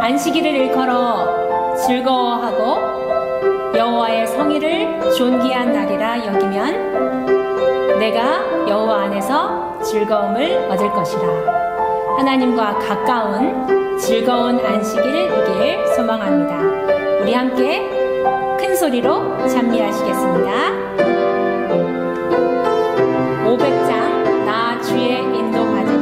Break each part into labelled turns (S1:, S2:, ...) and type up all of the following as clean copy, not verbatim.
S1: 안식일을 일컬어 즐거워하고 여호와의 성일을 존귀한 날이라 여기면 내가 여호와 안에서 즐거움을 얻을 것이라. 하나님과 가까운 즐거운 안식일이길 소망합니다. 우리 함께 큰 소리로 찬미하시겠습니다. 500장 나 주의 인도받으니.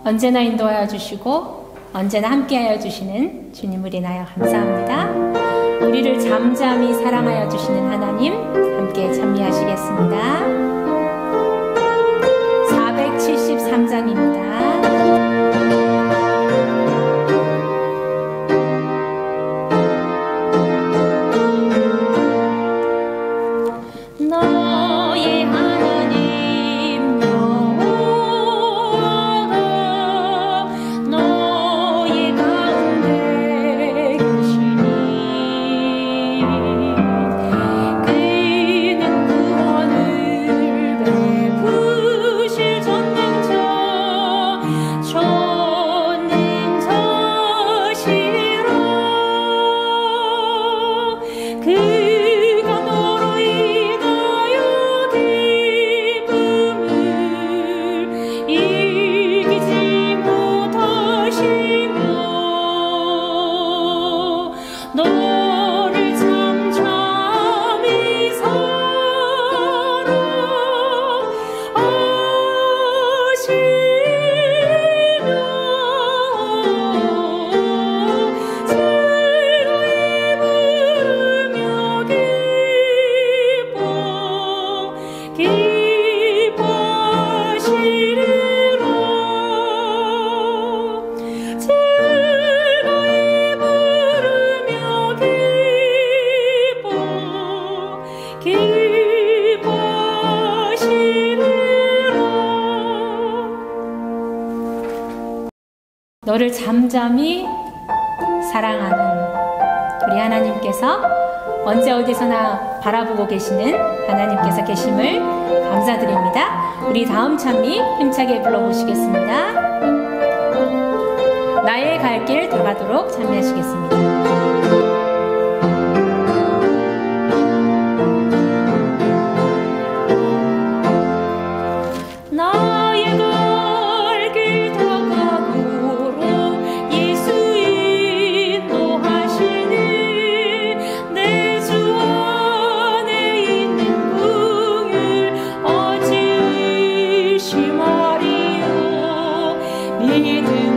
S1: 언제나 인도하여 주시고 언제나 함께하여 주시는 주님을 인하여 감사합니다. 우리를 잠잠히 사랑하여 주시는 하나님 함께 찬미하시겠습니다. 473장입니다.
S2: 그는 구원을
S1: 너를 잠잠히 사랑하는 우리 하나님께서 언제 어디서나 바라보고 계시는 하나님께서 계심을 감사드립니다. 우리 다음 찬미 힘차게 불러보시겠습니다. 나의 갈 길 다 가도록 찬미하시겠습니다.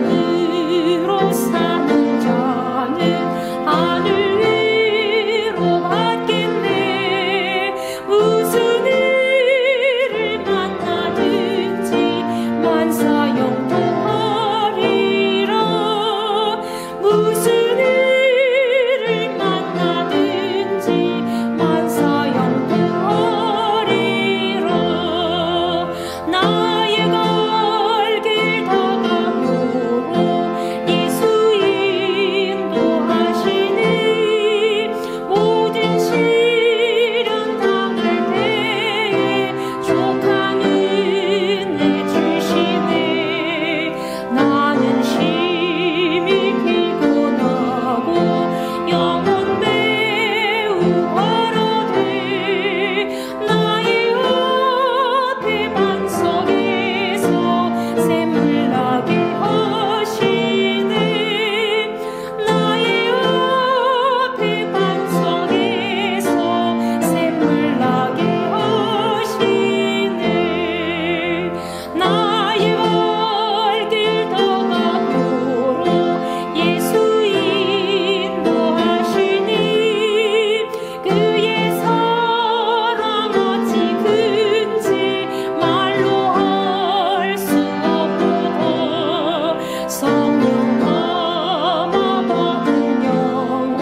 S2: 믿음으로 사는 자는 하늘 위로 받겠네. 무슨 일을 만나든지 만사 영통하리라. 무슨 일을 만나든지 만사 영통하리라. 나의 갈 길 다가오고 예수 인도하시니 모든 시련 당할 때에 족한 은혜 주시네. 나는 심히 피곤하고 영혼 매우 화라되 나의 앞에 반석에서 샘을 나게 하시네. 나의 앞에 반석에서 샘을 나게 하시네. 나의 갈 길 다가도록 예수 인도하시니 그의 사랑 어찌 큰지 말로 할 수 없도다. 성령 담아 받은 영혼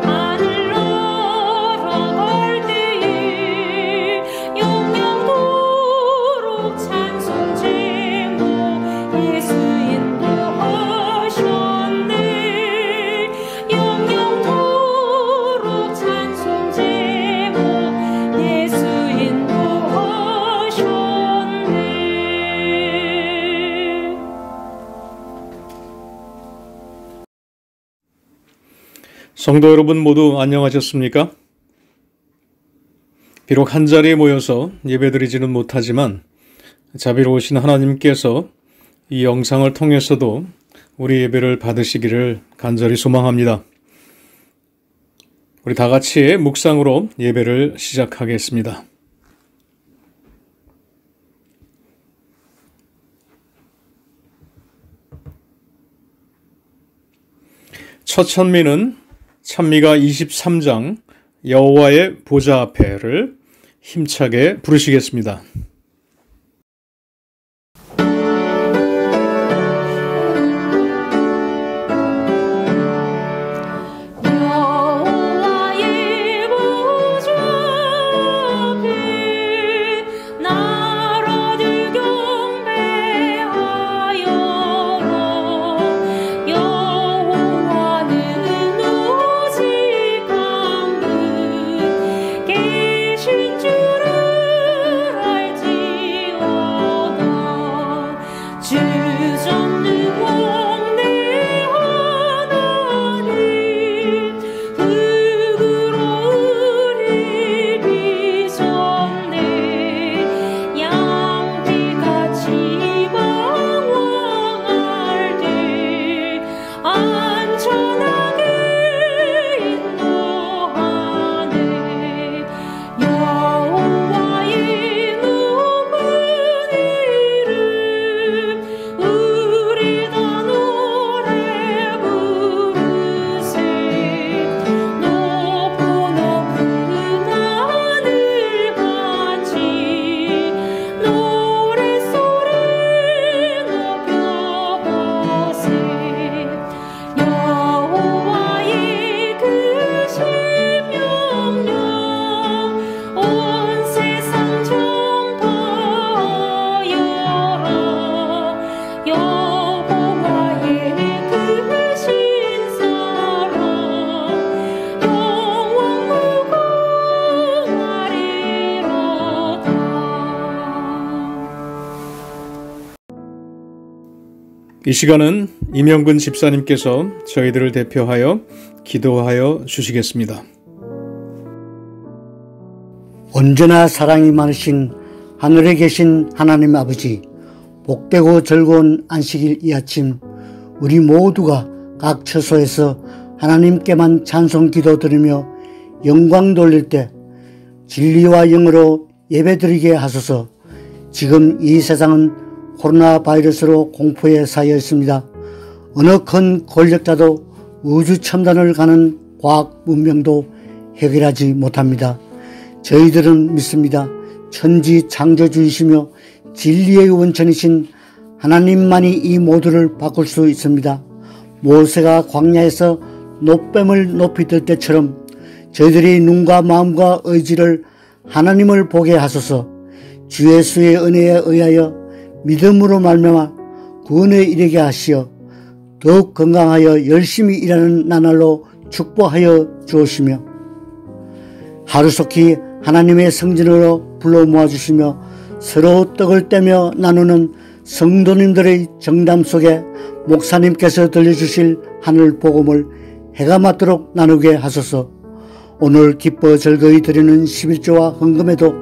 S2: 하늘 날아갈 때에 영영토록 찬송 제목 예수 인도하셨네. 영영토록 찬송 제목 예수 인도하셨네.
S3: 성도 여러분 모두 안녕하셨습니까? 비록 한자리에 모여서 예배드리지는 못하지만 자비로우신 하나님께서 이 영상을 통해서도 우리 예배를 받으시기를 간절히 소망합니다. 우리 다 같이 묵상으로 예배를 시작하겠습니다. 첫 찬미는 찬미가 23장 여호와의 보좌 앞에를 힘차게 부르시겠습니다.
S2: 여호와의 보좌 앞에 나라들 경배하여라. 여호와는 오직 한 분 계신 줄을 알지.
S3: 이 시간은 임영근 집사님께서 저희들을 대표하여 기도하여 주시겠습니다.
S4: 언제나 사랑이 많으신 하늘에 계신 하나님 아버지, 복되고 즐거운 안식일 이 아침 우리 모두가 각 처소에서 하나님께만 찬송 기도 드리며 영광 돌릴 때 진리와 영으로 예배드리게 하소서. 지금 이 세상은 코로나 바이러스로 공포에 쌓여 있습니다. 어느 큰 권력자도 우주 첨단을 가는 과학 문명도 해결하지 못합니다. 저희들은 믿습니다. 천지 창조주이시며 진리의 원천이신 하나님만이 이 모두를 바꿀 수 있습니다. 모세가 광야에서 놋뱀을 높이 들 때처럼 저희들이 눈과 마음과 의지를 하나님을 보게 하소서. 주 예수의 은혜에 의하여 믿음으로 말미암아 구원에 이르게 하시어 더욱 건강하여 열심히 일하는 나날로 축복하여 주옵시며 하루속히 하나님의 성전으로 불러 모아주시며 서로 떡을 떼며 나누는 성도님들의 정담 속에 목사님께서 들려주실 하늘 복음을 해가 맞도록 나누게 하소서. 오늘 기뻐 즐거이 드리는 11조와 헌금에도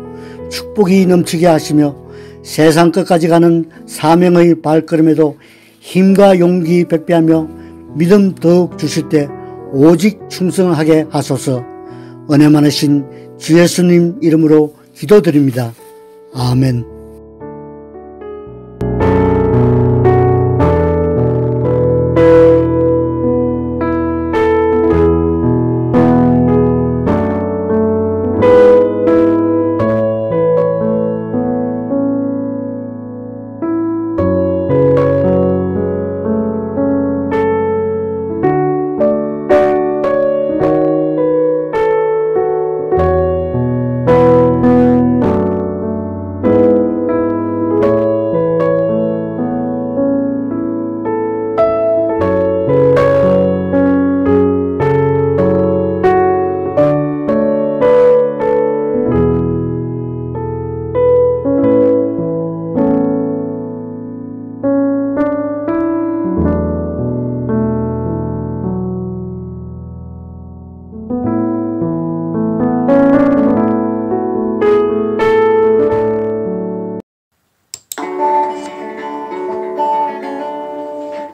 S4: 축복이 넘치게 하시며 세상 끝까지 가는 사명의 발걸음에도 힘과 용기 백배하며 믿음 더욱 주실 때 오직 충성하게 하소서. 은혜 많으신 주 예수님 이름으로 기도드립니다. 아멘.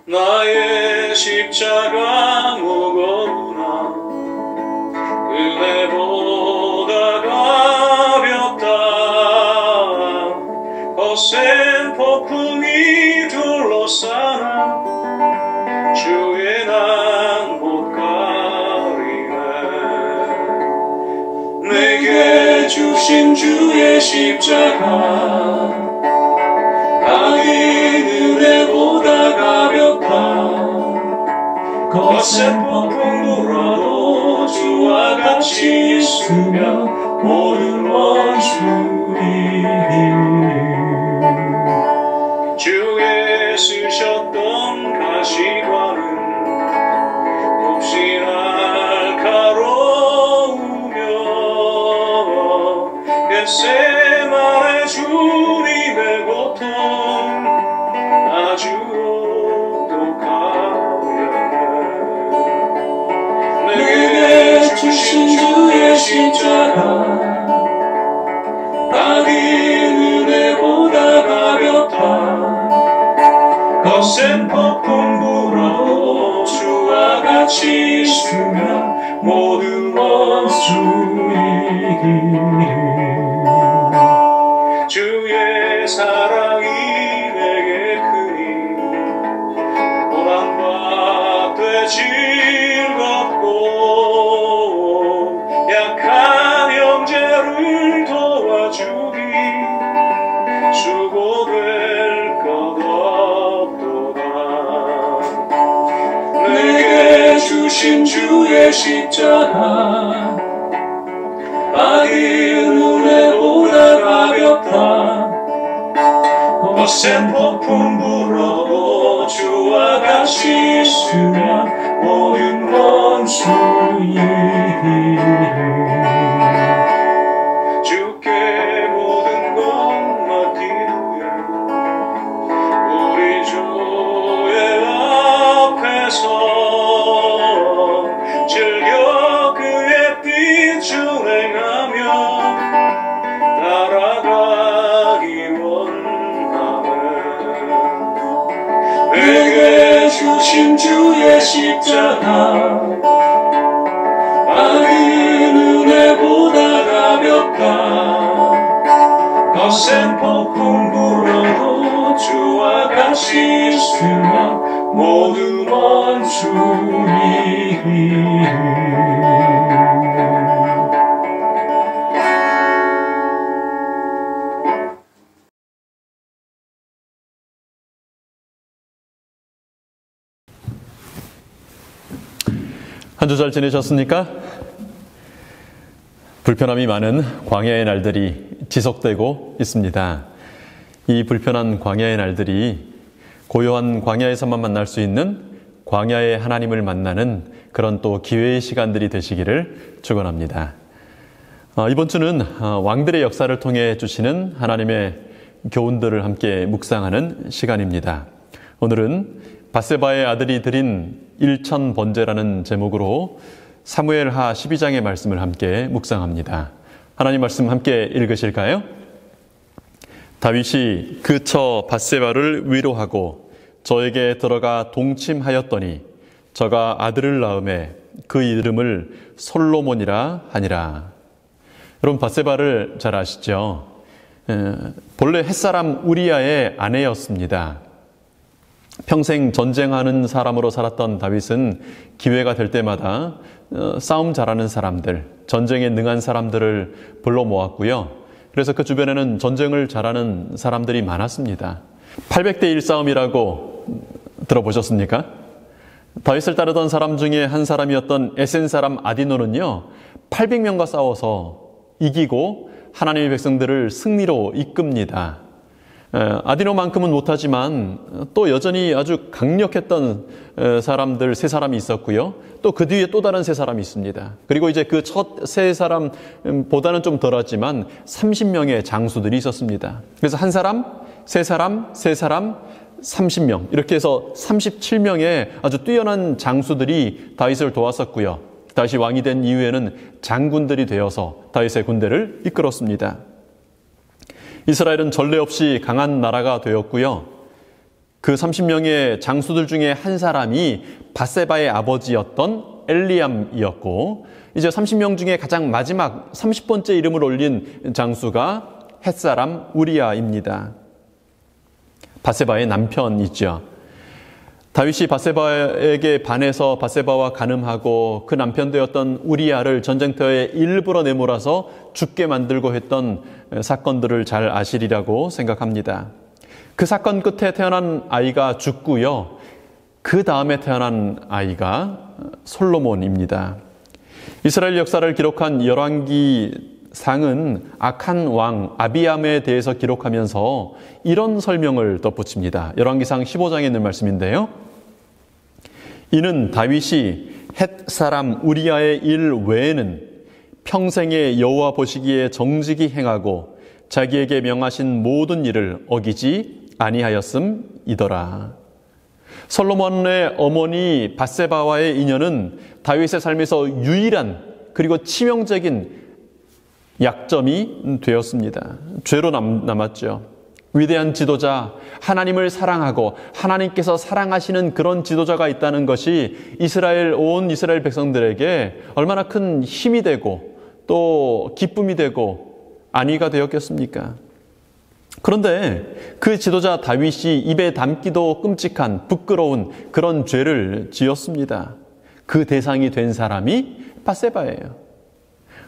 S3: 나의 십자가 무거우나 은혜보다 가볍다. 거센 폭풍이 둘러싸나 주의 난 못 가리네. 내게 주신 주의 십자가 아닌 은혜보다 가볍다. 거센 폭풍 불어도 주와 같이 있으며 모든 원수 이기리. 주의 쓰셨던 가시관은 몹시 날카로우며 겟세마네 주님의 고통 아주 똑똑하였네. 내게 주신 주의 십자가 아닌 은혜보다 가볍다. 거센 폭풍 불어도 주와 같이 있으면 모든 원수 이기리. 주의 사랑이 내게 크니 보람받되 즐겁고 약한 형제를 도와주기 수고될 것 없도다. 내게 주신 주의 십자가 아닌 은혜보다 가볍다. 거센 폭풍 불어도 주와 같이 있으면 모든 원수 이기리. 주께 모든 것 맡기우에 우리 주의
S5: 지신 주의 십자가 아는 은혜보다 가볍다. 거센 폭풍 불어도 주와 같이 있으면 모든 원수니
S6: 한 주 잘 지내셨습니까? 불편함이 많은 광야의 날들이 지속되고 있습니다. 이 불편한 광야의 날들이 고요한 광야에서만 만날 수 있는 광야의 하나님을 만나는 그런 또 기회의 시간들이 되시기를 축원합니다. 이번 주는 왕들의 역사를 통해 주시는 하나님의 교훈들을 함께 묵상하는 시간입니다. 오늘은 밧세바의 아들이 드린 일천 번제라는 제목으로 사무엘하 12장의 말씀을 함께 묵상합니다. 하나님 말씀 함께 읽으실까요? 다윗이 그 처 밧세바를 위로하고 저에게 들어가 동침하였더니 저가 아들을 낳음에 그 이름을 솔로몬이라 하니라. 여러분, 밧세바를 잘 아시죠? 본래 햇사람 우리아의 아내였습니다. 평생 전쟁하는 사람으로 살았던 다윗은 기회가 될 때마다 싸움 잘하는 사람들, 전쟁에 능한 사람들을 불러 모았고요. 그래서 그 주변에는 전쟁을 잘하는 사람들이 많았습니다. 800대 1 싸움이라고 들어보셨습니까? 다윗을 따르던 사람 중에 한 사람이었던 에센 사람 아디노는요, 800명과 싸워서 이기고 하나님의 백성들을 승리로 이끕니다. 아디노만큼은 못하지만 또 여전히 아주 강력했던 사람들 세 사람이 있었고요. 또 그 뒤에 또 다른 세 사람이 있습니다. 그리고 이제 그 첫 세 사람보다는 좀 덜하지만 30명의 장수들이 있었습니다. 그래서 한 사람, 세 사람, 세 사람, 30명 이렇게 해서 37명의 아주 뛰어난 장수들이 다윗을 도왔었고요. 다윗이 왕이 된 이후에는 장군들이 되어서 다윗의 군대를 이끌었습니다. 이스라엘은 전례 없이 강한 나라가 되었고요. 그 30명의 장수들 중에 한 사람이 밧세바의 아버지였던 엘리암이었고, 이제 30명 중에 가장 마지막 30번째 이름을 올린 장수가 햇사람 우리아입니다. 밧세바의 남편이죠. 다윗이 밧세바에게 반해서 밧세바와 간음하고 그 남편 되었던 우리아를 전쟁터에 일부러 내몰아서 죽게 만들고 했던 사건들을 잘 아시리라고 생각합니다. 그 사건 끝에 태어난 아이가 죽고요. 그 다음에 태어난 아이가 솔로몬입니다. 이스라엘 역사를 기록한 열왕기상은 악한 왕 아비암에 대해서 기록하면서 이런 설명을 덧붙입니다. 열왕기상 15장에 있는 말씀인데요. 이는 다윗이 헷 사람 우리아의 일 외에는 평생에 여호와 보시기에 정직히 행하고 자기에게 명하신 모든 일을 어기지 아니하였음이더라. 솔로몬의 어머니 밧세바와의 인연은 다윗의 삶에서 유일한 그리고 치명적인 약점이 되었습니다. 죄로 남았죠. 위대한 지도자, 하나님을 사랑하고 하나님께서 사랑하시는 그런 지도자가 있다는 것이 온 이스라엘 백성들에게 얼마나 큰 힘이 되고 또 기쁨이 되고 안위가 되었겠습니까? 그런데 그 지도자 다윗이 입에 담기도 끔찍한 부끄러운 그런 죄를 지었습니다. 그 대상이 된 사람이 밧세바예요.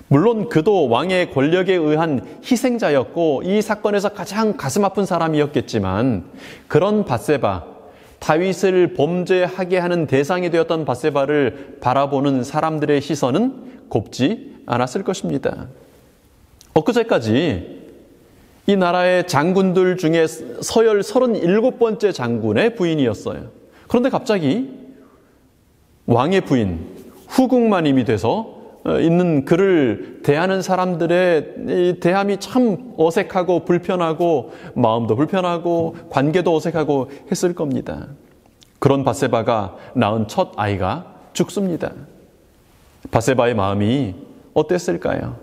S6: 물론 그도 왕의 권력에 의한 희생자였고 이 사건에서 가장 가슴 아픈 사람이었겠지만, 그런 밧세바, 다윗을 범죄하게 하는 대상이 되었던 밧세바를 바라보는 사람들의 시선은 곱지 않았을 것입니다. 엊그제까지 이 나라의 장군들 중에 서열 37번째 장군의 부인이었어요. 그런데 갑자기 왕의 부인, 후궁마님이 돼서 있는 그를 대하는 사람들의 대함이 참 어색하고 불편하고 마음도 불편하고 관계도 어색하고 했을 겁니다. 그런 밧세바가 낳은 첫 아이가 죽습니다. 밧세바의 마음이 어땠을까요?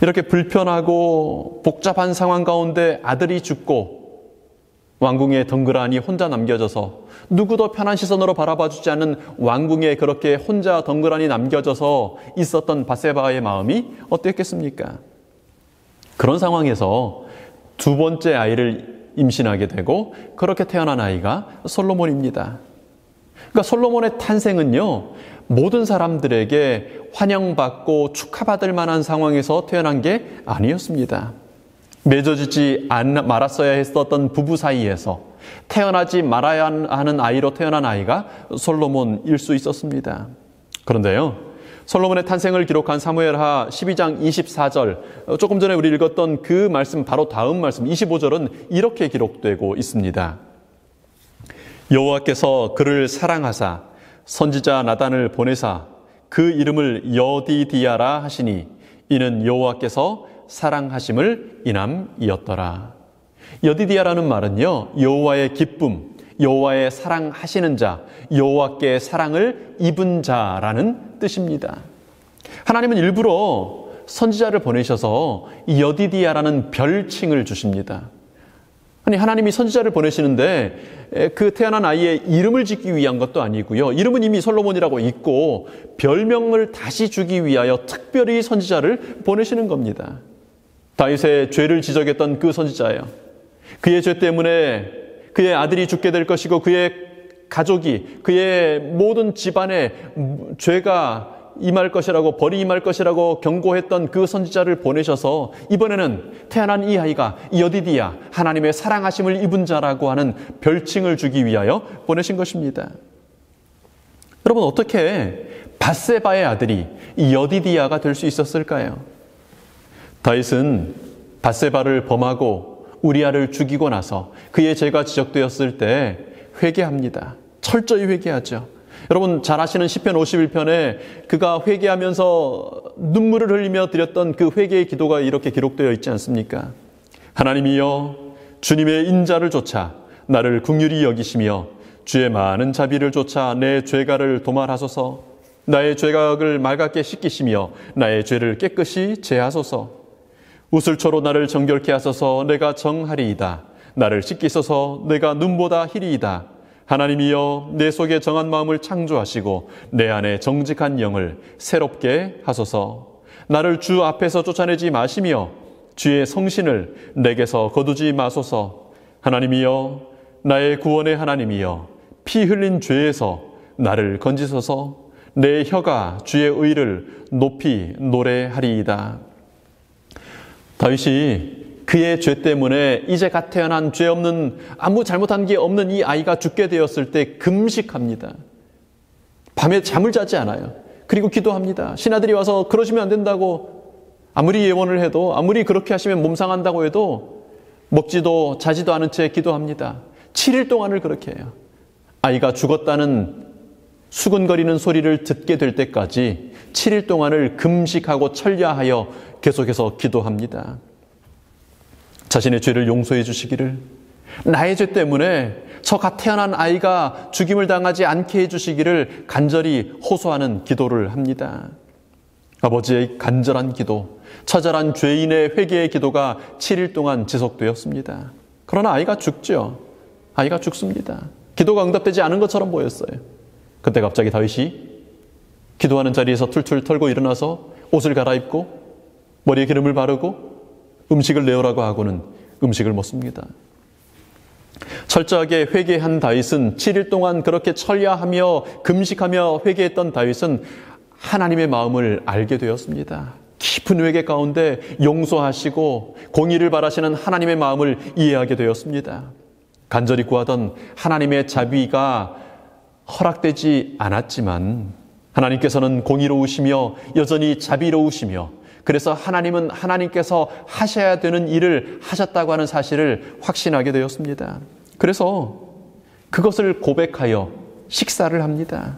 S6: 이렇게 불편하고 복잡한 상황 가운데 아들이 죽고 왕궁에 덩그러니 혼자 남겨져서 누구도 편한 시선으로 바라봐주지 않는 왕궁에 그렇게 혼자 덩그러니 남겨져서 있었던 밧세바의 마음이 어땠겠습니까? 그런 상황에서 두 번째 아이를 임신하게 되고 그렇게 태어난 아이가 솔로몬입니다. 그러니까 솔로몬의 탄생은요, 모든 사람들에게 환영받고 축하받을 만한 상황에서 태어난 게 아니었습니다. 맺어지지 말았어야 했었던 부부 사이에서 태어나지 말아야 하는 아이로 태어난 아이가 솔로몬일 수 있었습니다. 그런데요, 솔로몬의 탄생을 기록한 사무엘하 12장 24절, 조금 전에 우리 읽었던 그 말씀 바로 다음 말씀 25절은 이렇게 기록되고 있습니다. 여호와께서 그를 사랑하사 선지자 나단을 보내사 그 이름을 여디디아라 하시니 이는 여호와께서 사랑하심을 인함이었더라. 여디디아라는 말은요, 여호와의 기쁨, 여호와의 사랑하시는 자, 여호와께 사랑을 입은 자라는 뜻입니다. 하나님은 일부러 선지자를 보내셔서 여디디아라는 별칭을 주십니다. 아니, 하나님이 선지자를 보내시는데 그 태어난 아이의 이름을 짓기 위한 것도 아니고요. 이름은 이미 솔로몬이라고 있고 별명을 다시 주기 위하여 특별히 선지자를 보내시는 겁니다. 다윗의 죄를 지적했던 그 선지자예요. 그의 죄 때문에 그의 아들이 죽게 될 것이고 그의 가족이, 그의 모든 집안에 죄가 임할 것이라고, 벌이 임할 것이라고 경고했던 그 선지자를 보내셔서 이번에는 태어난 이 아이가 여디디아, 하나님의 사랑하심을 입은 자라고 하는 별칭을 주기 위하여 보내신 것입니다. 여러분, 어떻게 밧세바의 아들이 여디디아가 될 수 있었을까요? 다윗은 밧세바를 범하고 우리아를 죽이고 나서 그의 죄가 지적되었을 때 회개합니다. 철저히 회개하죠. 여러분 잘 아시는 시편 51편에 그가 회개하면서 눈물을 흘리며 드렸던 그 회개의 기도가 이렇게 기록되어 있지 않습니까? 하나님이여, 주님의 인자를 좇아 나를 긍휼히 여기시며 주의 많은 자비를 좇아 내 죄가를 도말하소서. 나의 죄악을 맑게 씻기시며 나의 죄를 깨끗이 제하소서. 우슬초로 나를 정결케 하소서. 내가 정하리이다. 나를 씻기소서. 내가 눈보다 희리이다. 하나님이여, 내 속에 정한 마음을 창조하시고 내 안에 정직한 영을 새롭게 하소서. 나를 주 앞에서 쫓아내지 마시며 주의 성신을 내게서 거두지 마소서. 하나님이여, 나의 구원의 하나님이여, 피 흘린 죄에서 나를 건지소서. 내 혀가 주의 의를 높이 노래하리이다. 다윗이 그의 죄 때문에 이제 갓 태어난 죄 없는, 아무 잘못한 게 없는 이 아이가 죽게 되었을 때 금식합니다. 밤에 잠을 자지 않아요. 그리고 기도합니다. 신하들이 와서 그러시면 안 된다고 아무리 예언을 해도, 아무리 그렇게 하시면 몸 상한다고 해도 먹지도 자지도 않은 채 기도합니다. 7일 동안을 그렇게 해요. 아이가 죽었다는 수근거리는 소리를 듣게 될 때까지 7일 동안을 금식하고 철야하여 계속해서 기도합니다. 자신의 죄를 용서해 주시기를, 나의 죄 때문에 저 갓 태어난 아이가 죽임을 당하지 않게 해주시기를 간절히 호소하는 기도를 합니다. 아버지의 간절한 기도, 처절한 죄인의 회개의 기도가 7일 동안 지속되었습니다. 그러나 아이가 죽죠. 아이가 죽습니다. 기도가 응답되지 않은 것처럼 보였어요. 그때 갑자기 다윗이 기도하는 자리에서 툴툴 털고 일어나서 옷을 갈아입고 머리에 기름을 바르고 음식을 내오라고 하고는 음식을 먹습니다. 철저하게 회개한 다윗은 7일 동안 그렇게 철야하며 금식하며 회개했던 다윗은 하나님의 마음을 알게 되었습니다. 깊은 회개 가운데 용서하시고 공의를 바라시는 하나님의 마음을 이해하게 되었습니다. 간절히 구하던 하나님의 자비가 허락되지 않았지만 하나님께서는 공의로우시며 여전히 자비로우시며, 그래서 하나님은 하나님께서 하셔야 되는 일을 하셨다고 하는 사실을 확신하게 되었습니다. 그래서 그것을 고백하여 식사를 합니다.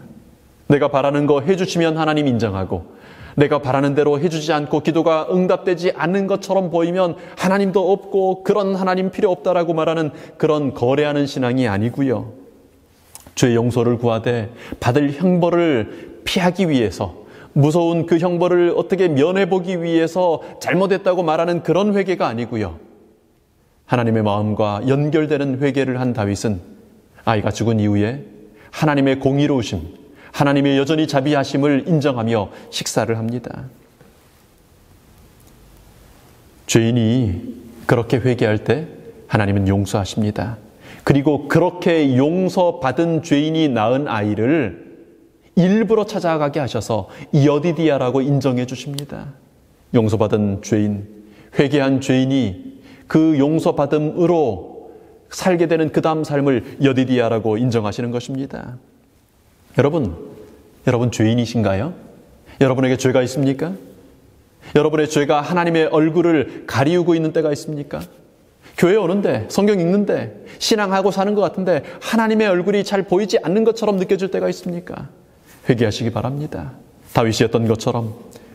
S6: 내가 바라는 거 해주시면 하나님 인정하고, 내가 바라는 대로 해주지 않고 기도가 응답되지 않는 것처럼 보이면 하나님도 없고 그런 하나님 필요 없다라고 말하는 그런 거래하는 신앙이 아니고요. 죄의 용서를 구하되 받을 형벌을 피하기 위해서, 무서운 그 형벌을 어떻게 면해보기 위해서 잘못했다고 말하는 그런 회개가 아니고요. 하나님의 마음과 연결되는 회개를 한 다윗은 아이가 죽은 이후에 하나님의 공의로우심, 하나님의 여전히 자비하심을 인정하며 식사를 합니다. 죄인이 그렇게 회개할 때 하나님은 용서하십니다. 그리고 그렇게 용서받은 죄인이 낳은 아이를 일부러 찾아가게 하셔서 여디디아라고 인정해 주십니다. 용서받은 죄인, 회개한 죄인이 그 용서받음으로 살게 되는 그 다음 삶을 여디디아라고 인정하시는 것입니다. 여러분 죄인이신가요? 여러분에게 죄가 있습니까? 여러분의 죄가 하나님의 얼굴을 가리우고 있는 때가 있습니까? 교회 오는데, 성경 읽는데, 신앙하고 사는 것 같은데 하나님의 얼굴이 잘 보이지 않는 것처럼 느껴질 때가 있습니까? 회개하시기 바랍니다. 다윗이었던 것처럼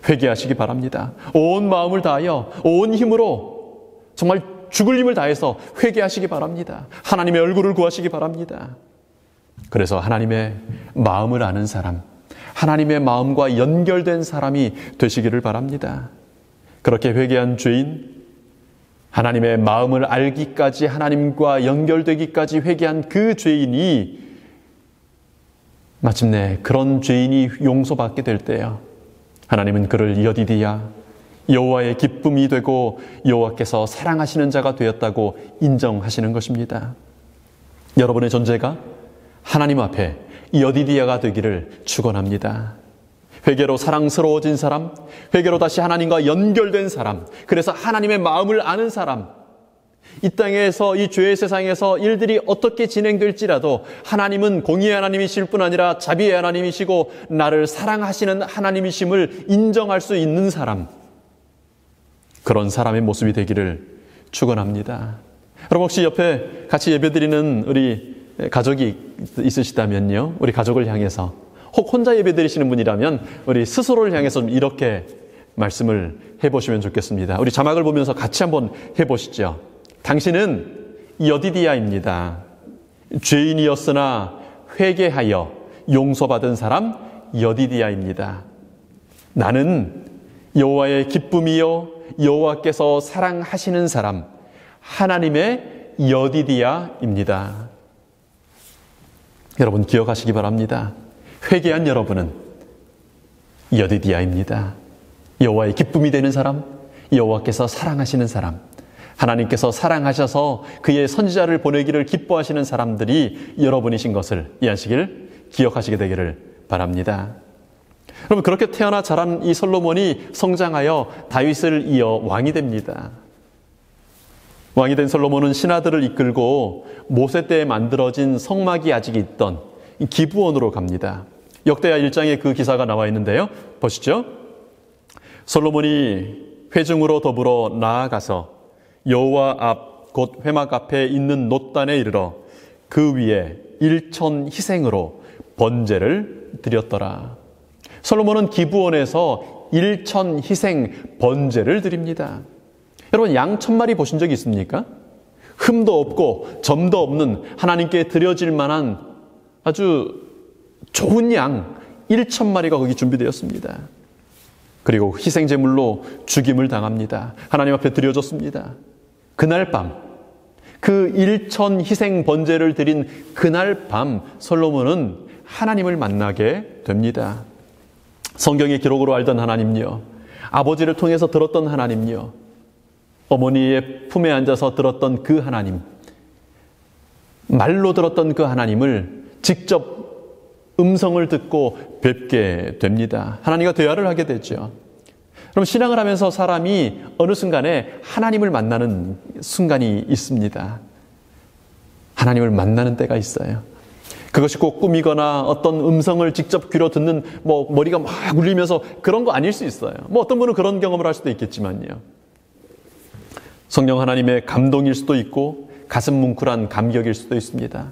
S6: 회개하시기 바랍니다. 온 마음을 다하여 온 힘으로 정말 죽을 힘을 다해서 회개하시기 바랍니다. 하나님의 얼굴을 구하시기 바랍니다. 그래서 하나님의 마음을 아는 사람, 하나님의 마음과 연결된 사람이 되시기를 바랍니다. 그렇게 회개한 죄인, 하나님의 마음을 알기까지, 하나님과 연결되기까지 회개한 그 죄인이 마침내 그런 죄인이 용서받게 될 때요, 하나님은 그를 여디디아, 여호와의 기쁨이 되고 여호와께서 사랑하시는 자가 되었다고 인정하시는 것입니다. 여러분의 존재가 하나님 앞에 여디디아가 되기를 축원합니다. 회개로 사랑스러워진 사람, 회개로 다시 하나님과 연결된 사람, 그래서 하나님의 마음을 아는 사람, 이 땅에서, 이 죄의 세상에서 일들이 어떻게 진행될지라도 하나님은 공의의 하나님이실 뿐 아니라 자비의 하나님이시고 나를 사랑하시는 하나님이심을 인정할 수 있는 사람, 그런 사람의 모습이 되기를 축원합니다. 여러분 혹시 옆에 같이 예배드리는 우리 가족이 있으시다면요, 우리 가족을 향해서, 혹 혼자 예배드리시는 분이라면 우리 스스로를 향해서 이렇게 말씀을 해보시면 좋겠습니다. 우리 자막을 보면서 같이 한번 해보시죠. 당신은 여디디아입니다. 죄인이었으나 회개하여 용서받은 사람 여디디아입니다. 나는 여호와의 기쁨이요 여호와께서 사랑하시는 사람 하나님의 여디디아입니다. 여러분 기억하시기 바랍니다. 회개한 여러분은 여디디아입니다. 여호와의 기쁨이 되는 사람, 여호와께서 사랑하시는 사람, 하나님께서 사랑하셔서 그의 선지자를 보내기를 기뻐하시는 사람들이 여러분이신 것을 이 안식일 기억하시게 되기를 바랍니다. 여러분 그렇게 태어나 자란 이 솔로몬이 성장하여 다윗을 이어 왕이 됩니다. 왕이 된 솔로몬은 신하들을 이끌고 모세 때에 만들어진 성막이 아직 있던 기브온으로 갑니다. 역대하 1장에 그 기사가 나와 있는데요, 보시죠. 솔로몬이 회중으로 더불어 나아가서 여호와 앞 곧 회막 앞에 있는 놋단에 이르러 그 위에 일천 희생으로 번제를 드렸더라. 솔로몬은 기브온에서 일천 희생 번제를 드립니다. 여러분 양 1000마리 보신 적이 있습니까? 흠도 없고 점도 없는 하나님께 드려질 만한 아주 좋은 양 1000마리가 거기 준비되었습니다. 그리고 희생제물로 죽임을 당합니다. 하나님 앞에 드려졌습니다. 그날 밤, 그 1000 희생 번제를 드린 그날 밤 솔로몬은 하나님을 만나게 됩니다. 성경의 기록으로 알던 하나님요, 아버지를 통해서 들었던 하나님요, 어머니의 품에 앉아서 들었던 그 하나님, 말로 들었던 그 하나님을 직접 음성을 듣고 뵙게 됩니다. 하나님과 대화를 하게 되죠. 그럼 신앙을 하면서 사람이 어느 순간에 하나님을 만나는 순간이 있습니다. 하나님을 만나는 때가 있어요. 그것이 꼭 꿈이거나 어떤 음성을 직접 귀로 듣는 머리가 막 울리면서 그런 거 아닐 수 있어요. 어떤 분은 그런 경험을 할 수도 있겠지만요. 성령 하나님의 감동일 수도 있고 가슴 뭉클한 감격일 수도 있습니다.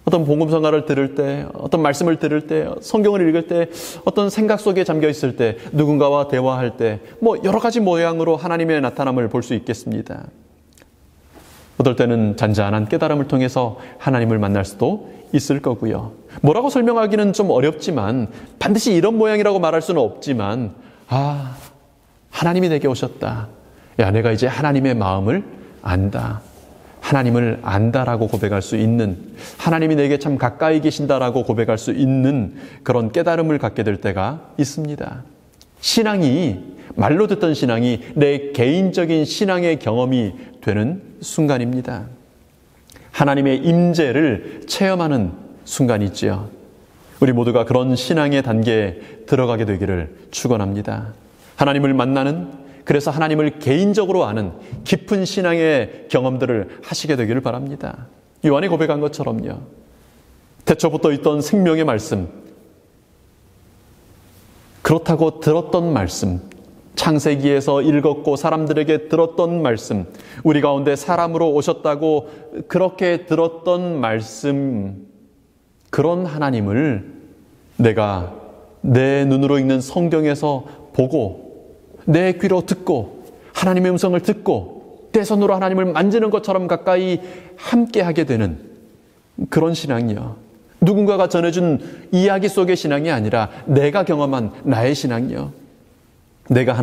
S6: 어떤 복음성가를 들을 때, 어떤 말씀을 들을 때, 성경을 읽을 때, 어떤 생각 속에 잠겨 있을 때, 누군가와 대화할 때, 여러 가지 모양으로 하나님의 나타남을 볼 수 있겠습니다. 어떨 때는 잔잔한 깨달음을 통해서 하나님을 만날 수도 있을 거고요. 뭐라고 설명하기는 좀 어렵지만, 반드시 이런 모양이라고 말할 수는 없지만, 하나님이 내게 오셨다. 야, 내가 이제 하나님의 마음을 안다. 하나님을 안다라고 고백할 수 있는, 하나님이 내게 참 가까이 계신다라고 고백할 수 있는 그런 깨달음을 갖게 될 때가 있습니다. 신앙이, 말로 듣던 신앙이 내 개인적인 신앙의 경험이 되는 순간입니다. 하나님의 임재를 체험하는 순간이지요. 우리 모두가 그런 신앙의 단계에 들어가게 되기를 축원합니다. 하나님을 만나는, 그래서 하나님을 개인적으로 아는 깊은 신앙의 경험들을 하시게 되기를 바랍니다. 요한이 고백한 것처럼요. 태초부터 있던 생명의 말씀, 그렇다고 들었던 말씀, 창세기에서 읽었고 사람들에게 들었던 말씀, 우리 가운데 사람으로 오셨다고 그렇게 들었던 말씀, 그런 하나님을 내가 내 눈으로 읽는 성경에서 보고 내 귀로 듣고 하나님의 음성을 듣고 내 손으로 하나님을 만지는 것처럼 가까이 함께 하게 되는 그런 신앙이요. 누군가가 전해준 이야기 속의 신앙이 아니라 내가 경험한 나의 신앙이요. 내가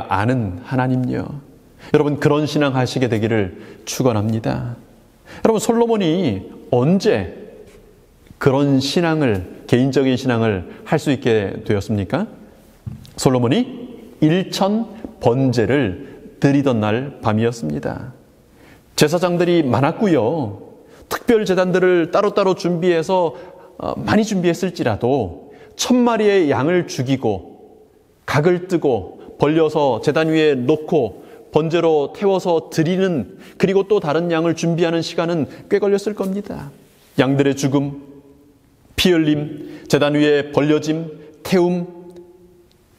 S6: 아는 하나님요. 여러분, 그런 신앙 하시게 되기를 축원합니다. 여러분, 솔로몬이 언제 그런 신앙을, 개인적인 신앙을 할 수 있게 되었습니까? 솔로몬이 1000 번제를 드리던 날 밤이었습니다. 제사장들이 많았고요. 특별 제단들을 따로따로 준비해서 많이 준비했을지라도 1000마리의 양을 죽이고 각을 뜨고 벌려서 제단 위에 놓고 번제로 태워서 드리는, 그리고 또 다른 양을 준비하는 시간은 꽤 걸렸을 겁니다. 양들의 죽음, 피 흘림, 제단 위에 벌려짐, 태움,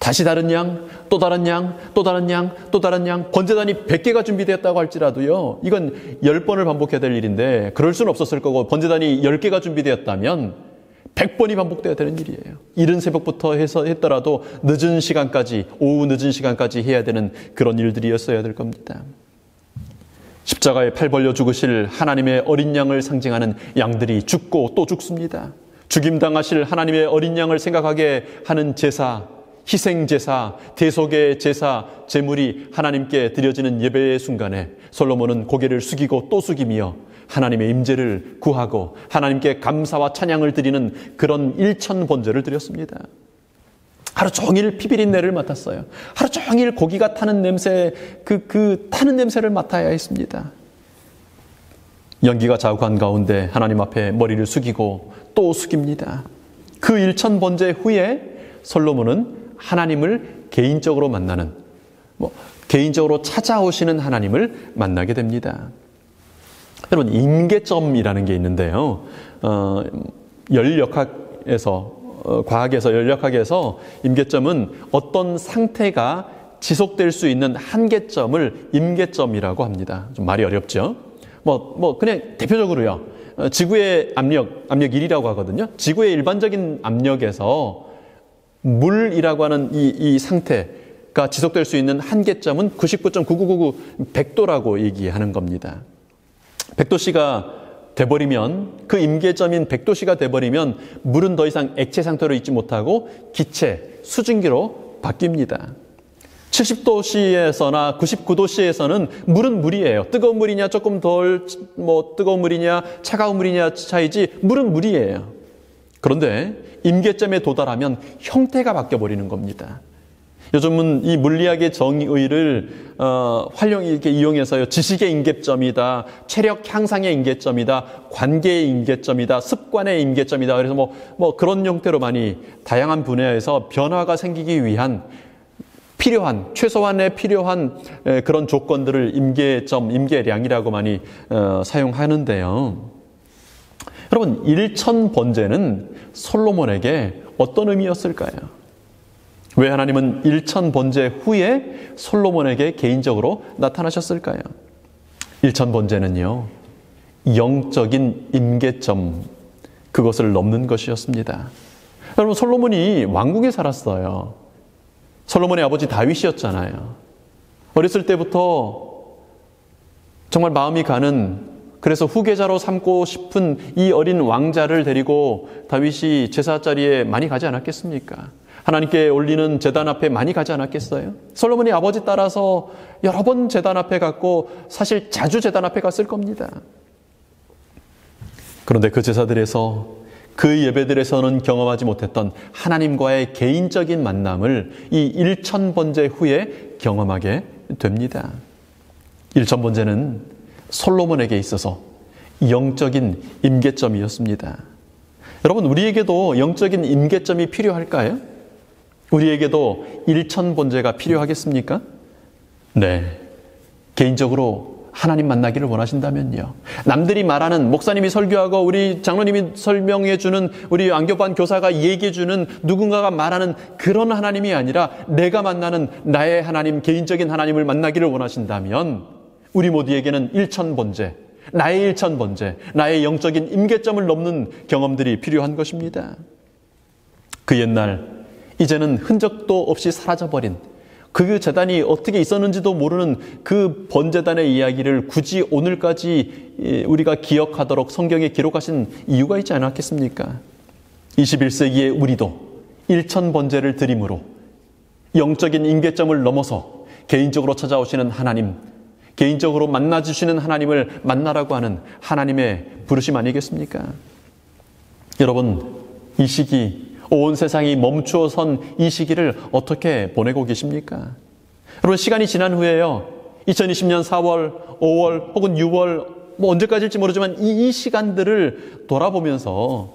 S6: 다시 다른 양, 또 다른 양, 또 다른 양, 또 다른 양, 번제단이 100개가 준비되었다고 할지라도요, 이건 10번을 반복해야 될 일인데 그럴 수는 없었을 거고, 번제단이 10개가 준비되었다면 100번이 반복되어야 되는 일이에요. 이른 새벽부터 해서 했더라도 늦은 시간까지, 오후 늦은 시간까지 해야 되는 그런 일들이었어야 될 겁니다. 십자가에 팔 벌려 죽으실 하나님의 어린 양을 상징하는 양들이 죽고 또 죽습니다. 죽임당하실 하나님의 어린 양을 생각하게 하는 제사, 희생제사, 대속의 제사, 제물이 하나님께 드려지는 예배의 순간에 솔로몬은 고개를 숙이고 또 숙이며 하나님의 임재를 구하고 하나님께 감사와 찬양을 드리는 그런 1000 번제를 드렸습니다. 하루 종일 피비린내를 맡았어요. 하루 종일 고기가 타는 냄새, 그 타는 냄새를 맡아야 했습니다. 연기가 자욱한 가운데 하나님 앞에 머리를 숙이고 또 숙입니다. 그 1000 번제 후에 솔로몬은 하나님을 개인적으로 만나는, 개인적으로 찾아오시는 하나님을 만나게 됩니다. 여러분, 임계점이라는 게 있는데요. 과학에서 열역학에서 임계점은 어떤 상태가 지속될 수 있는 한계점을 임계점이라고 합니다. 좀 말이 어렵죠? 그냥 대표적으로요. 지구의 압력 1이라고 하거든요. 지구의 일반적인 압력에서 물이라고 하는 이 상태가 지속될 수 있는 한계점은 99.9999 100도라고 얘기하는 겁니다. 100도씨가 돼버리면, 그 임계점인 100도씨가 돼버리면 물은 더 이상 액체 상태로 있지 못하고 기체, 수증기로 바뀝니다. 70도씨에서나 99도씨에서는 물은 물이에요. 뜨거운 물이냐 조금 덜 뜨거운 물이냐 차가운 물이냐 차이지 물은 물이에요. 그런데 임계점에 도달하면 형태가 바뀌어버리는 겁니다. 요즘은 이 물리학의 정의를 활용히 이렇게 이용해서요, 지식의 임계점이다, 체력 향상의 임계점이다, 관계의 임계점이다, 습관의 임계점이다. 그래서 그런 형태로 많이 다양한 분야에서 변화가 생기기 위한 최소한의 필요한 그런 조건들을 임계점, 임계량이라고 많이 사용하는데요. 여러분, 1000 번제는 솔로몬에게 어떤 의미였을까요? 왜 하나님은 1000 번제 후에 솔로몬에게 개인적으로 나타나셨을까요? 1000 번제는요, 영적인 임계점, 그것을 넘는 것이었습니다. 여러분, 솔로몬이 왕궁에 살았어요. 솔로몬의 아버지 다윗이었잖아요. 어렸을 때부터 정말 마음이 가는, 그래서 후계자로 삼고 싶은 이 어린 왕자를 데리고 다윗이 제사 자리에 많이 가지 않았겠습니까? 하나님께 올리는 제단 앞에 많이 가지 않았겠어요? 솔로몬이 아버지 따라서 여러 번 제단 앞에 갔고 사실 자주 제단 앞에 갔을 겁니다. 그런데 그 제사들에서 그 예배들에서는 경험하지 못했던 하나님과의 개인적인 만남을 이 일천번제 후에 경험하게 됩니다. 일천번제는 솔로몬에게 있어서 영적인 임계점이었습니다. 여러분, 우리에게도 영적인 임계점이 필요할까요? 우리에게도 일천번제가 필요하겠습니까? 네. 개인적으로 하나님 만나기를 원하신다면요. 남들이 말하는, 목사님이 설교하고 우리 장로님이 설명해주는, 우리 안교반 교사가 얘기해주는, 누군가가 말하는 그런 하나님이 아니라 내가 만나는 나의 하나님, 개인적인 하나님을 만나기를 원하신다면 우리 모두에게는 일천번제, 나의 일천번제, 나의 영적인 임계점을 넘는 경험들이 필요한 것입니다. 그 옛날, 이제는 흔적도 없이 사라져버린 그 제단이 어떻게 있었는지도 모르는 그 번제단의 이야기를 굳이 오늘까지 우리가 기억하도록 성경에 기록하신 이유가 있지 않았겠습니까? 21세기의 우리도 일천번제를 드림으로 영적인 임계점을 넘어서 개인적으로 찾아오시는 하나님, 개인적으로 만나주시는 하나님을 만나라고 하는 하나님의 부르심 아니겠습니까? 여러분, 이 시기, 온 세상이 멈추어 선 이 시기를 어떻게 보내고 계십니까? 여러분, 시간이 지난 후에요, 2020년 4월, 5월 혹은 6월, 언제까지일지 모르지만 이 시간들을 돌아보면서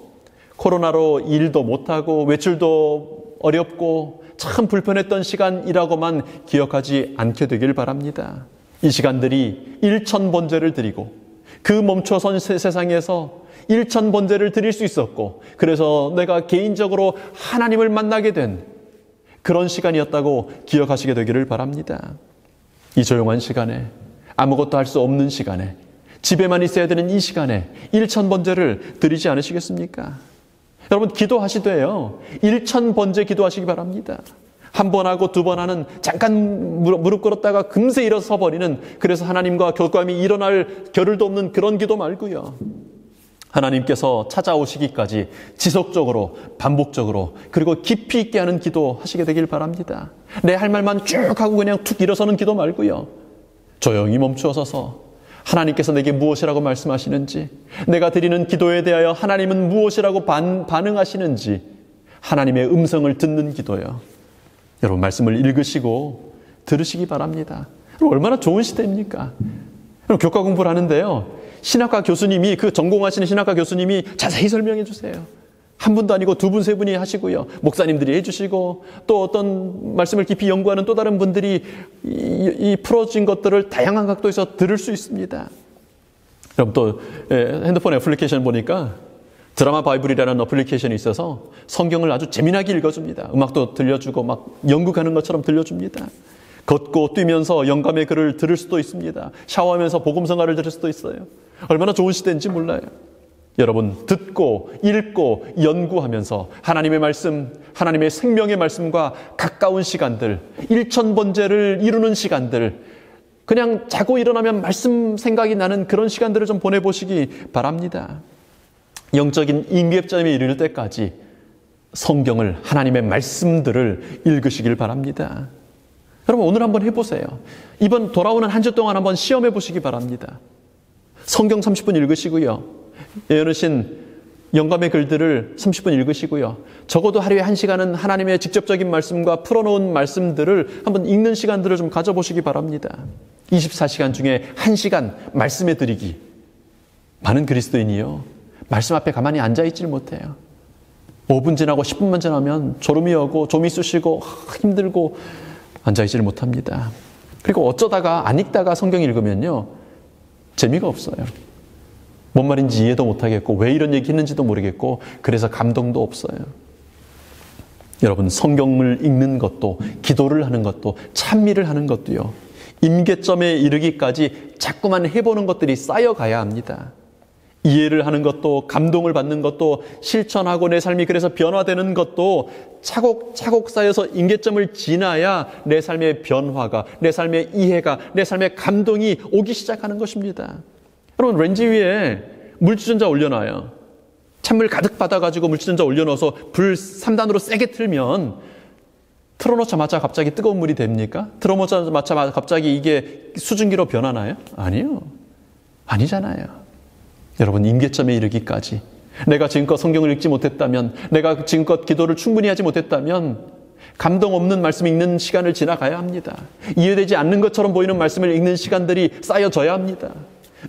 S6: 코로나로 일도 못하고 외출도 어렵고 참 불편했던 시간이라고만 기억하지 않게 되길 바랍니다. 이 시간들이 일천번제를 드리고 그 멈춰선 세상에서 일천번제를 드릴 수 있었고, 그래서 내가 개인적으로 하나님을 만나게 된 그런 시간이었다고 기억하시게 되기를 바랍니다. 이 조용한 시간에, 아무것도 할 수 없는 시간에, 집에만 있어야 되는 이 시간에 일천번제를 드리지 않으시겠습니까? 여러분, 기도하시되요, 일천번제 기도하시기 바랍니다. 한 번 하고 두 번 하는, 잠깐 무릎 꿇었다가 금세 일어서 버리는, 그래서 하나님과 교감이 일어날 겨를도 없는 그런 기도 말고요, 하나님께서 찾아오시기까지 지속적으로, 반복적으로, 그리고 깊이 있게 하는 기도 하시게 되길 바랍니다. 내 할 말만 쭉 하고 그냥 툭 일어서는 기도 말고요, 조용히 멈추어 서서 하나님께서 내게 무엇이라고 말씀하시는지, 내가 드리는 기도에 대하여 하나님은 무엇이라고 반응하시는지 하나님의 음성을 듣는 기도요. 여러분, 말씀을 읽으시고 들으시기 바랍니다. 얼마나 좋은 시대입니까? 교과 공부를 하는데요, 신학과 교수님이, 그 전공하시는 신학과 교수님이 자세히 설명해 주세요. 한 분도 아니고 두 분, 세 분이 하시고요, 목사님들이 해주시고, 또 어떤 말씀을 깊이 연구하는 또 다른 분들이 이 풀어진 것들을 다양한 각도에서 들을 수 있습니다. 여러분, 또 핸드폰 애플리케이션 보니까 드라마 바이블이라는 어플리케이션이 있어서 성경을 아주 재미나게 읽어줍니다. 음악도 들려주고 막 연극하는 것처럼 들려줍니다. 걷고 뛰면서 영감의 글을 들을 수도 있습니다. 샤워하면서 복음성가를 들을 수도 있어요. 얼마나 좋은 시대인지 몰라요. 여러분, 듣고 읽고 연구하면서 하나님의 말씀, 하나님의 생명의 말씀과 가까운 시간들, 일천번제를 이루는 시간들, 그냥 자고 일어나면 말씀 생각이 나는 그런 시간들을 좀 보내보시기 바랍니다. 영적인 임계점에 이를 때까지 성경을, 하나님의 말씀들을 읽으시길 바랍니다. 여러분, 오늘 한번 해보세요. 이번 돌아오는 한 주 동안 한번 시험해 보시기 바랍니다. 성경 30분 읽으시고요, 예언하신 영감의 글들을 30분 읽으시고요, 적어도 하루에 1시간은 하나님의 직접적인 말씀과 풀어놓은 말씀들을 한번 읽는 시간들을 좀 가져보시기 바랍니다. 24시간 중에 1시간 말씀에 드리기. 많은 그리스도인이요, 말씀 앞에 가만히 앉아있질 못해요. 5분 지나고 10분만 지나면 졸음이 오고 좀이 쑤시고 힘들고 앉아있지를 못합니다. 그리고 어쩌다가 안 읽다가 성경 읽으면요, 재미가 없어요. 뭔 말인지 이해도 못하겠고 왜 이런 얘기 했는지도 모르겠고, 그래서 감동도 없어요. 여러분, 성경을 읽는 것도, 기도를 하는 것도, 찬미를 하는 것도요, 임계점에 이르기까지 자꾸만 해보는 것들이 쌓여가야 합니다. 이해를 하는 것도, 감동을 받는 것도, 실천하고 내 삶이 그래서 변화되는 것도 차곡차곡 쌓여서 임계점을 지나야 내 삶의 변화가, 내 삶의 이해가, 내 삶의 감동이 오기 시작하는 것입니다. 여러분, 렌지 위에 물주전자 올려놔요. 찬물 가득 받아가지고 물주전자 올려놓아서 불 3단으로 세게 틀면 틀어놓자마자 갑자기 뜨거운 물이 됩니까? 틀어놓자마자 갑자기 이게 수증기로 변하나요? 아니요. 아니잖아요. 여러분, 임계점에 이르기까지 내가 지금껏 성경을 읽지 못했다면, 내가 지금껏 기도를 충분히 하지 못했다면 감동 없는 말씀 읽는 시간을 지나가야 합니다. 이해되지 않는 것처럼 보이는 말씀을 읽는 시간들이 쌓여져야 합니다.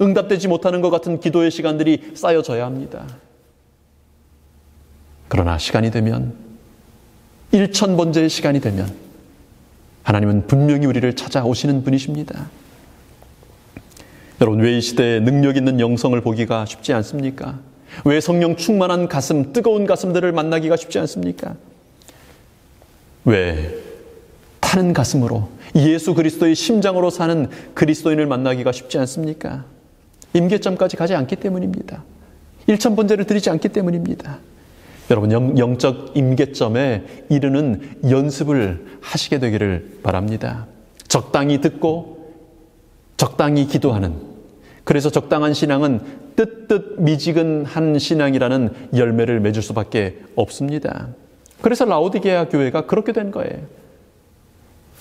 S6: 응답되지 못하는 것 같은 기도의 시간들이 쌓여져야 합니다. 그러나 시간이 되면, 1000번째의 시간이 되면 하나님은 분명히 우리를 찾아오시는 분이십니다. 여러분, 왜 이 시대에 능력 있는 영성을 보기가 쉽지 않습니까? 왜 성령 충만한 가슴, 뜨거운 가슴들을 만나기가 쉽지 않습니까? 왜 타는 가슴으로 예수 그리스도의 심장으로 사는 그리스도인을 만나기가 쉽지 않습니까? 임계점까지 가지 않기 때문입니다. 1000번째를 드리지 않기 때문입니다. 여러분, 영적 임계점에 이르는 연습을 하시게 되기를 바랍니다. 적당히 듣고 적당히 기도하는, 그래서 적당한 신앙은 뜨뜻미지근한 신앙이라는 열매를 맺을 수밖에 없습니다. 그래서 라오디게아 교회가 그렇게 된 거예요.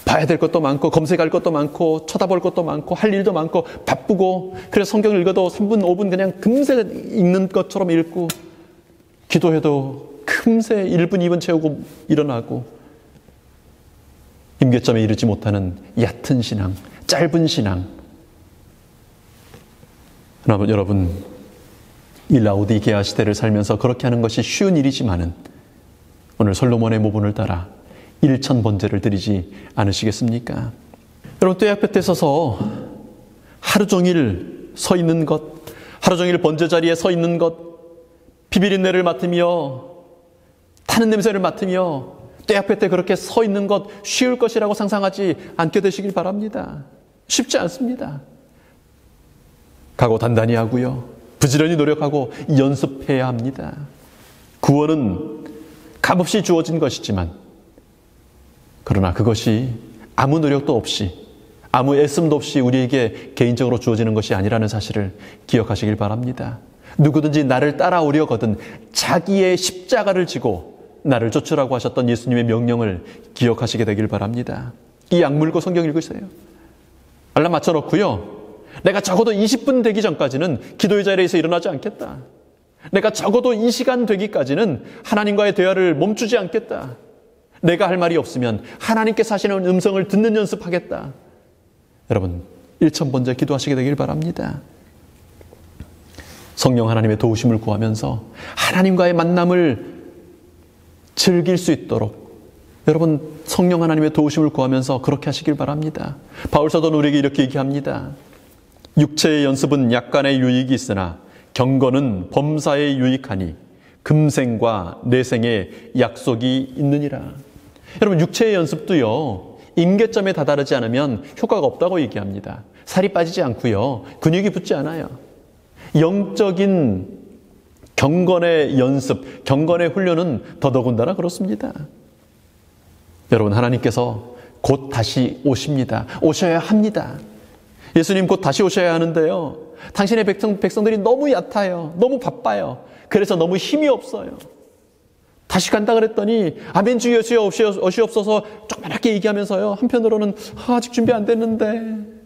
S6: 봐야 될 것도 많고, 검색할 것도 많고, 쳐다볼 것도 많고, 할 일도 많고, 바쁘고, 그래서 성경을 읽어도 3분, 5분 그냥 금세 읽는 것처럼 읽고, 기도해도 금세 1분, 2분 채우고 일어나고, 임계점에 이르지 못하는 얕은 신앙, 짧은 신앙. 여러분, 이 라오디게아 시대를 살면서 그렇게 하는 것이 쉬운 일이지만은 오늘 솔로몬의 모본을 따라 1000번제를 드리지 않으시겠습니까? 여러분, 떼 앞에 서서 하루 종일 서 있는 것, 하루 종일 번제 자리에 서 있는 것, 비비린내를 맡으며 타는 냄새를 맡으며 떼 앞에 그렇게 서 있는 것 쉬울 것이라고 상상하지 않게 되시길 바랍니다. 쉽지 않습니다. 각오 단단히 하고요, 부지런히 노력하고 연습해야 합니다. 구원은 값없이 주어진 것이지만, 그러나 그것이 아무 노력도 없이, 아무 애씀도 없이 우리에게 개인적으로 주어지는 것이 아니라는 사실을 기억하시길 바랍니다. 누구든지 나를 따라오려거든 자기의 십자가를 지고 나를 쫓으라고 하셨던 예수님의 명령을 기억하시게 되길 바랍니다. 이 약 물고 성경 읽으세요. 알람 맞춰놓고요, 내가 적어도 20분 되기 전까지는 기도의 자리에서 일어나지 않겠다. 내가 적어도 이 시간 되기까지는 하나님과의 대화를 멈추지 않겠다. 내가 할 말이 없으면 하나님께서 하시는 음성을 듣는 연습하겠다. 여러분, 1000번째 기도하시게 되길 바랍니다. 성령 하나님의 도우심을 구하면서 하나님과의 만남을 즐길 수 있도록 여러분, 성령 하나님의 도우심을 구하면서 그렇게 하시길 바랍니다. 바울 사도는 우리에게 이렇게 얘기합니다. 육체의 연습은 약간의 유익이 있으나 경건은 범사에 유익하니 금생과 내생의 약속이 있느니라. 여러분, 육체의 연습도요, 임계점에 다다르지 않으면 효과가 없다고 얘기합니다. 살이 빠지지 않고요, 근육이 붙지 않아요. 영적인 경건의 연습, 경건의 훈련은 더더군다나 그렇습니다. 여러분, 하나님께서 곧 다시 오십니다. 오셔야 합니다. 예수님 곧 다시 오셔야 하는데요, 당신의 백성들이 너무 얕아요. 너무 바빠요. 그래서 너무 힘이 없어요. 다시 간다 그랬더니 아멘 주 예수여 오시옵소서 조그맣게 얘기하면서요, 한편으로는 아직 준비 안 됐는데.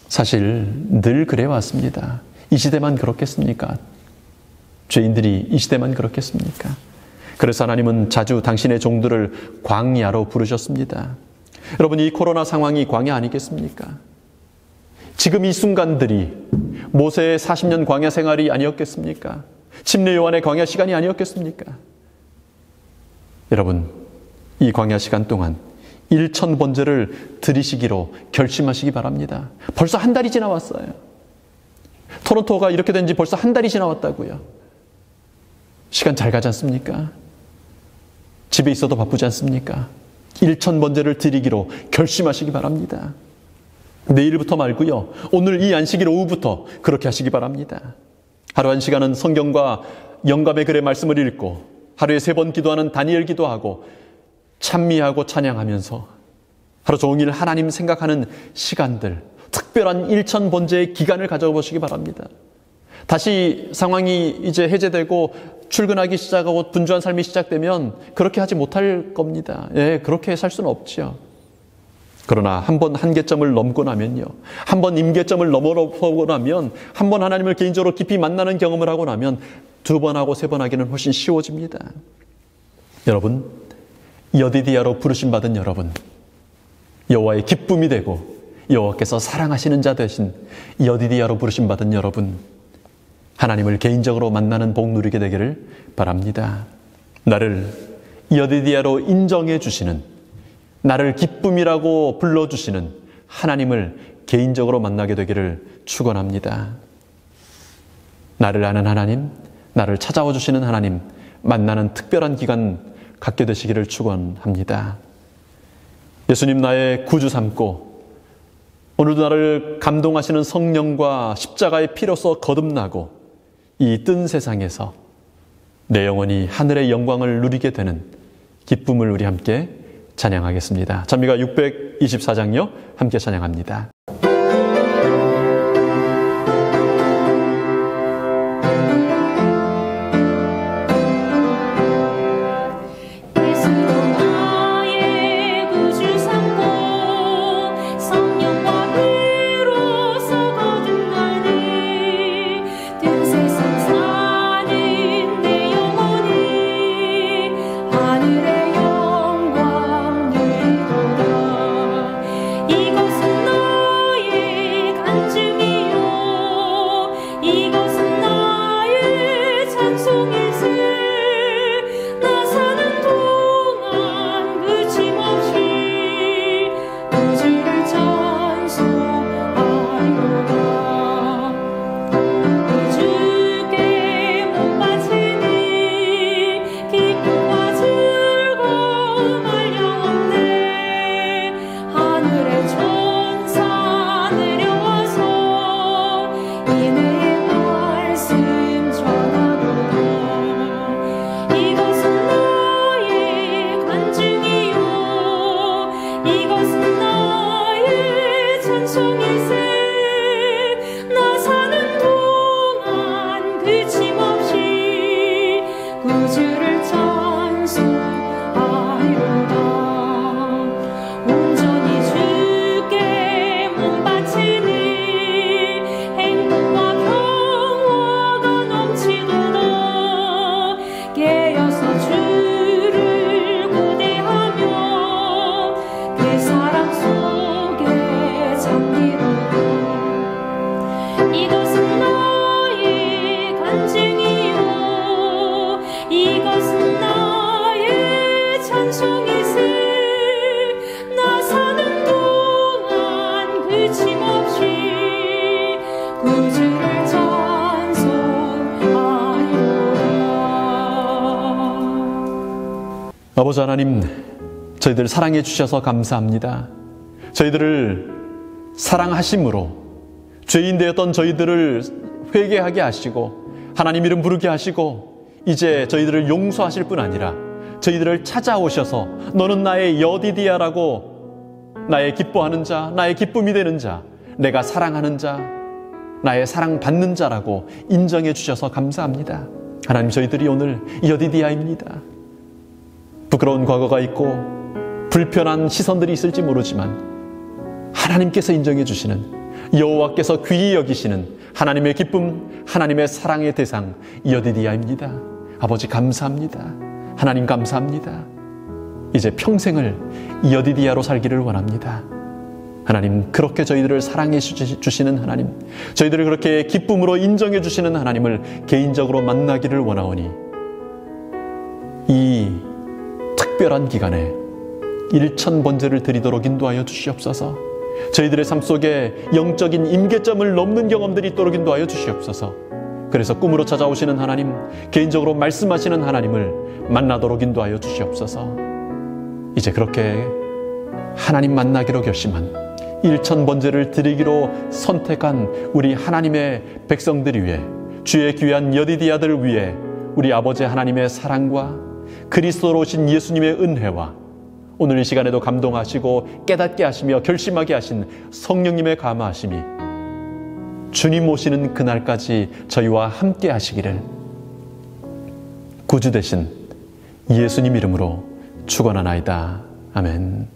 S6: 사실 늘 그래 왔습니다. 이 시대만 그렇겠습니까? 죄인들이 이 시대만 그렇겠습니까? 그래서 하나님은 자주 당신의 종들을 광야로 부르셨습니다. 여러분, 이 코로나 상황이 광야 아니겠습니까? 지금 이 순간들이 모세의 40년 광야 생활이 아니었겠습니까? 침례 요한의 광야 시간이 아니었겠습니까? 여러분, 이 광야 시간 동안 1000번제를 드리시기로 결심하시기 바랍니다. 벌써 한 달이 지나왔어요. 토론토가 이렇게 된 지 벌써 한 달이 지나왔다고요. 시간 잘 가지 않습니까? 집에 있어도 바쁘지 않습니까? 1000번제를 드리기로 결심하시기 바랍니다. 내일부터 말고요, 오늘 이 안식일 오후부터 그렇게 하시기 바랍니다. 하루 한 시간은 성경과 영감의 글의 말씀을 읽고 하루에 3번 기도하는 다니엘 기도하고 찬미하고 찬양하면서 하루 종일 하나님 생각하는 시간들, 특별한 1000번제의 기간을 가져보시기 바랍니다. 다시 상황이 이제 해제되고 출근하기 시작하고 분주한 삶이 시작되면 그렇게 하지 못할 겁니다. 예, 그렇게 살 수는 없지요. 그러나 한번 한계점을 넘고 나면요, 한번 임계점을 넘어보고 나면, 한번 하나님을 개인적으로 깊이 만나는 경험을 하고 나면 2번 하고 3번 하기는 훨씬 쉬워집니다. 여러분, 여디디아로 부르심 받은 여러분, 여호와의 기쁨이 되고 여호와께서 사랑하시는 자 되신 여디디아로 부르심 받은 여러분, 하나님을 개인적으로 만나는 복 누리게 되기를 바랍니다. 나를 여디디아로 인정해 주시는, 나를 기쁨이라고 불러주시는 하나님을 개인적으로 만나게 되기를 축원합니다. 나를 아는 하나님, 나를 찾아와 주시는 하나님 만나는 특별한 기간 갖게 되시기를 축원합니다. 예수님 나의 구주 삼고 오늘도 나를 감동하시는 성령과 십자가의 피로서 거듭나고 이 뜬 세상에서 내 영혼이 하늘의 영광을 누리게 되는 기쁨을 우리 함께 찬양하겠습니다. 찬미가 624장요 함께 찬양합니다. 아버지 하나님, 저희들 사랑해 주셔서 감사합니다. 저희들을 사랑하심으로 죄인 되었던 저희들을 회개하게 하시고 하나님 이름 부르게 하시고 이제 저희들을 용서하실 뿐 아니라 저희들을 찾아오셔서 너는 나의 여디디아라고, 나의 기뻐하는 자, 나의 기쁨이 되는 자, 내가 사랑하는 자, 나의 사랑받는 자라고 인정해 주셔서 감사합니다. 하나님, 저희들이 오늘 여디디아입니다. 부끄러운 과거가 있고 불편한 시선들이 있을지 모르지만 하나님께서 인정해 주시는, 여호와께서 귀히 여기시는 하나님의 기쁨, 하나님의 사랑의 대상 여디디아입니다. 아버지 감사합니다. 하나님 감사합니다. 이제 평생을 여디디아로 살기를 원합니다. 하나님, 그렇게 저희들을 사랑해 주시는 하나님, 저희들을 그렇게 기쁨으로 인정해 주시는 하나님을 개인적으로 만나기를 원하오니 이 특별한 기간에 1000번제를 드리도록 인도하여 주시옵소서. 저희들의 삶 속에 영적인 임계점을 넘는 경험들이 있도록 인도하여 주시옵소서. 그래서 꿈으로 찾아오시는 하나님, 개인적으로 말씀하시는 하나님을 만나도록 인도하여 주시옵소서. 이제 그렇게 하나님 만나기로 결심한 1000번제를 드리기로 선택한 우리 하나님의 백성들 위해, 주의 귀한 여디디아들 위해 우리 아버지 하나님의 사랑과 그리스도로 오신 예수님의 은혜와 오늘 이 시간에도 감동하시고 깨닫게 하시며 결심하게 하신 성령님의 감화하심이 주님 오시는 그날까지 저희와 함께 하시기를 구주 되신 예수님 이름으로 축원하나이다. 아멘.